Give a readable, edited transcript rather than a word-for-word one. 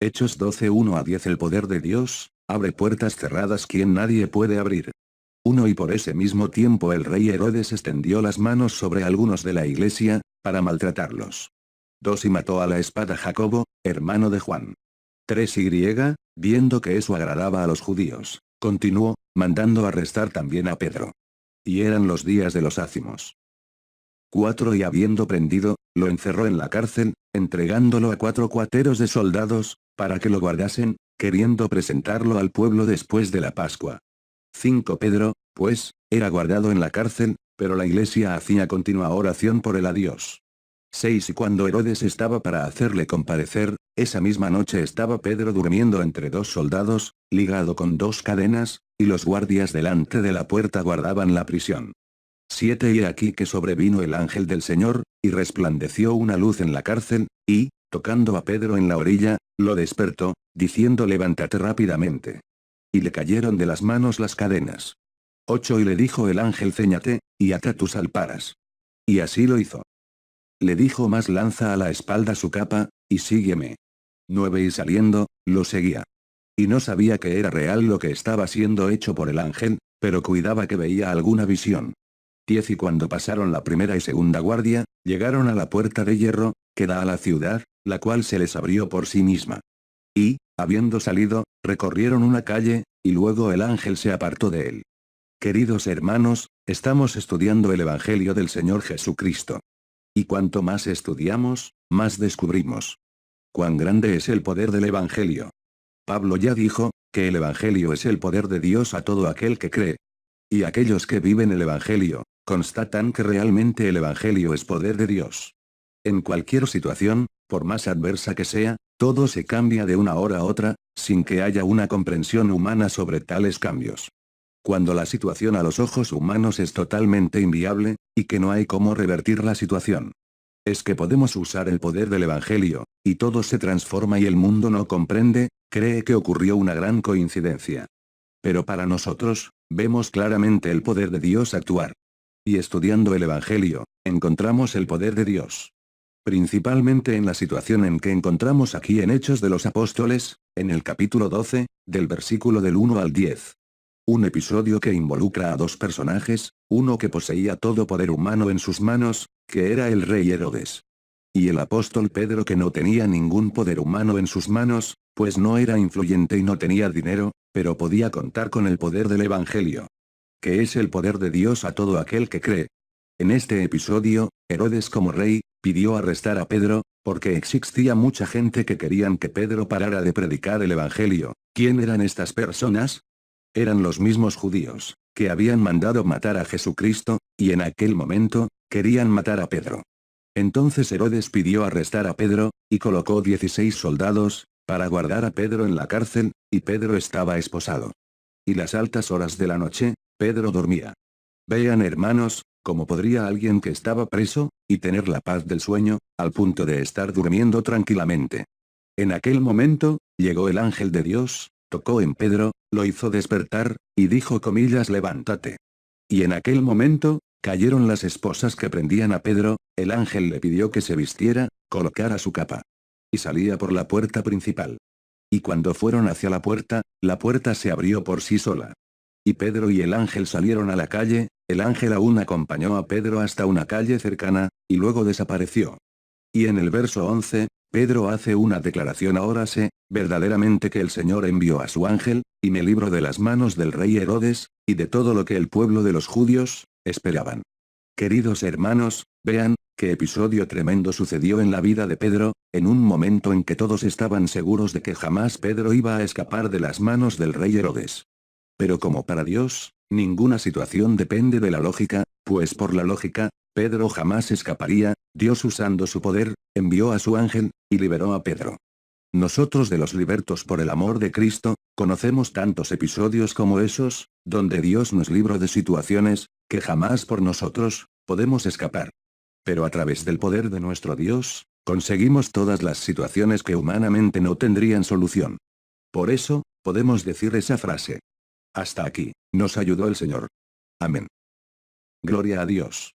Hechos 12 1-10 El poder de Dios, abre puertas cerradas quien nadie puede abrir. 1 Y por ese mismo tiempo el rey Herodes extendió las manos sobre algunos de la iglesia, para maltratarlos. 2 Y mató a la espada Jacobo, hermano de Juan. 3 Y, viendo que eso agradaba a los judíos, continuó, mandando arrestar también a Pedro. Y eran los días de los ácimos. 4 Y habiendo prendido, lo encerró en la cárcel, entregándolo a 4 cuateros de soldados, para que lo guardasen, queriendo presentarlo al pueblo después de la Pascua. 5 Pedro, pues, era guardado en la cárcel, pero la iglesia hacía continua oración por él a Dios. 6 Y cuando Herodes estaba para hacerle comparecer, esa misma noche estaba Pedro durmiendo entre 2 soldados, ligado con 2 cadenas, y los guardias delante de la puerta guardaban la prisión. 7 Y aquí que sobrevino el ángel del Señor, y resplandeció una luz en la cárcel, y, tocando a Pedro en la orilla, lo despertó, diciendo levántate rápidamente. Y le cayeron de las manos las cadenas. 8 Y le dijo el ángel céñate, y ata tus alparas. Y así lo hizo. Le dijo más lanza a la espalda su capa, y sígueme. 9 Y saliendo, lo seguía. Y no sabía que era real lo que estaba siendo hecho por el ángel, pero cuidaba que veía alguna visión. 10 Y cuando pasaron la primera y segunda guardia, llegaron a la puerta de hierro, que da a la ciudad, la cual se les abrió por sí misma. Y, habiendo salido, recorrieron una calle, y luego el ángel se apartó de él. Queridos hermanos, estamos estudiando el Evangelio del Señor Jesucristo. Y cuanto más estudiamos, más descubrimos cuán grande es el poder del Evangelio. Pablo ya dijo, que el Evangelio es el poder de Dios a todo aquel que cree. Y aquellos que viven el Evangelio, constatan que realmente el Evangelio es poder de Dios. En cualquier situación, por más adversa que sea, todo se cambia de una hora a otra, sin que haya una comprensión humana sobre tales cambios. Cuando la situación a los ojos humanos es totalmente inviable, y que no hay cómo revertir la situación. Es que podemos usar el poder del Evangelio, y todo se transforma y el mundo no comprende, cree que ocurrió una gran coincidencia. Pero para nosotros, vemos claramente el poder de Dios actuar. Y estudiando el Evangelio, encontramos el poder de Dios. Principalmente en la situación en que encontramos aquí en Hechos de los Apóstoles, en el capítulo 12, del versículo del 1 al 10. Un episodio que involucra a 2 personajes, uno que poseía todo poder humano en sus manos, que era el rey Herodes. Y el apóstol Pedro que no tenía ningún poder humano en sus manos, pues no era influyente y no tenía dinero, pero podía contar con el poder del Evangelio. Que es el poder de Dios a todo aquel que cree. En este episodio, Herodes como rey, pidió arrestar a Pedro, porque existía mucha gente que querían que Pedro parara de predicar el Evangelio. ¿Quién eran estas personas? Eran los mismos judíos, que habían mandado matar a Jesucristo, y en aquel momento, querían matar a Pedro. Entonces Herodes pidió arrestar a Pedro, y colocó 16 soldados, para guardar a Pedro en la cárcel, y Pedro estaba esposado. Y las altas horas de la noche, Pedro dormía. Vean hermanos, cómo podría alguien que estaba preso, y tener la paz del sueño, al punto de estar durmiendo tranquilamente. En aquel momento, llegó el ángel de Dios, tocó en Pedro, lo hizo despertar, y dijo comillas levántate. Y en aquel momento, cayeron las esposas que prendían a Pedro, el ángel le pidió que se vistiera, colocara su capa. Y salía por la puerta principal. Y cuando fueron hacia la puerta se abrió por sí sola. Y Pedro y el ángel salieron a la calle, el ángel aún acompañó a Pedro hasta una calle cercana, y luego desapareció. Y en el verso 11, Pedro hace una declaración ahora sé, verdaderamente que el Señor envió a su ángel, y me libró de las manos del rey Herodes, y de todo lo que el pueblo de los judíos, esperaban. Queridos hermanos, vean, qué episodio tremendo sucedió en la vida de Pedro, en un momento en que todos estaban seguros de que jamás Pedro iba a escapar de las manos del rey Herodes. Pero como para Dios, ninguna situación depende de la lógica, pues por la lógica, Pedro jamás escaparía, Dios usando su poder, envió a su ángel, y liberó a Pedro. Nosotros de los libertos por el amor de Cristo, conocemos tantos episodios como esos, donde Dios nos libró de situaciones, que jamás por nosotros, podemos escapar. Pero a través del poder de nuestro Dios, conseguimos todas las situaciones que humanamente no tendrían solución. Por eso, podemos decir esa frase. Hasta aquí, nos ayudó el Señor. Amén. Gloria a Dios.